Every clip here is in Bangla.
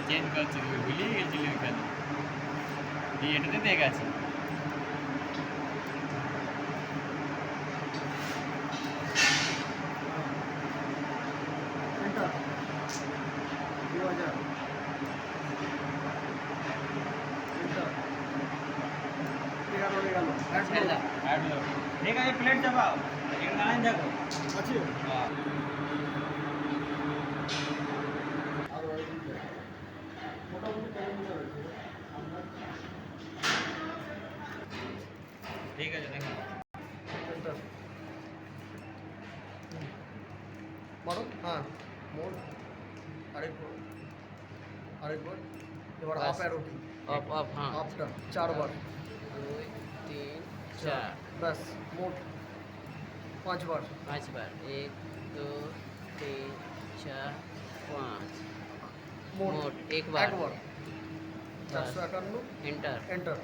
চেঞ্জ করছি, ভুলিয়ে গেছিলি ওখানে, এটাতে দিয়ে গেছে। ঠিক আছে, প্লেট চাপাও, এখানে লাইন দেখো আছে। হ্যাঁ। ঠিক আছে, দেখুন বড়, হ্যাঁ মোট আরেকবার, এবার বাস। Up arrow key, off off, হ্যাঁ। আপটা 4 বার, 2 3 4 ব্যাস মোট 5 বার। 5 বার, 1 2 3 4 5, মোট একবার। একবার 451 এন্টার, এন্টার,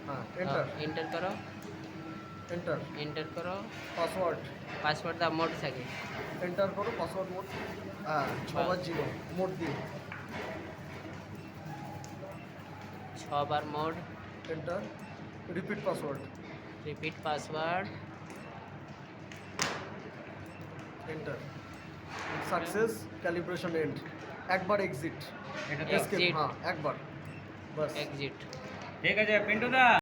হ্যাঁ এন্টার, এন্টার করো, এন্টার, এন্টার করো, পাসওয়ার্ড পাসওয়ার্ড দা মোড থাকে, এন্টার করো, পাসওয়ার্ড মোড, হ্যাঁ 6 বার 0 মোড দিয়ে 6 বার mode, enter, repeat password, repeat password, enter, success, calibration end, একবার এক্সিট, এটা Exit. হ্যাঁ একবার, বাস। এক্সিট। ঠিক আছে পিন্টু দা।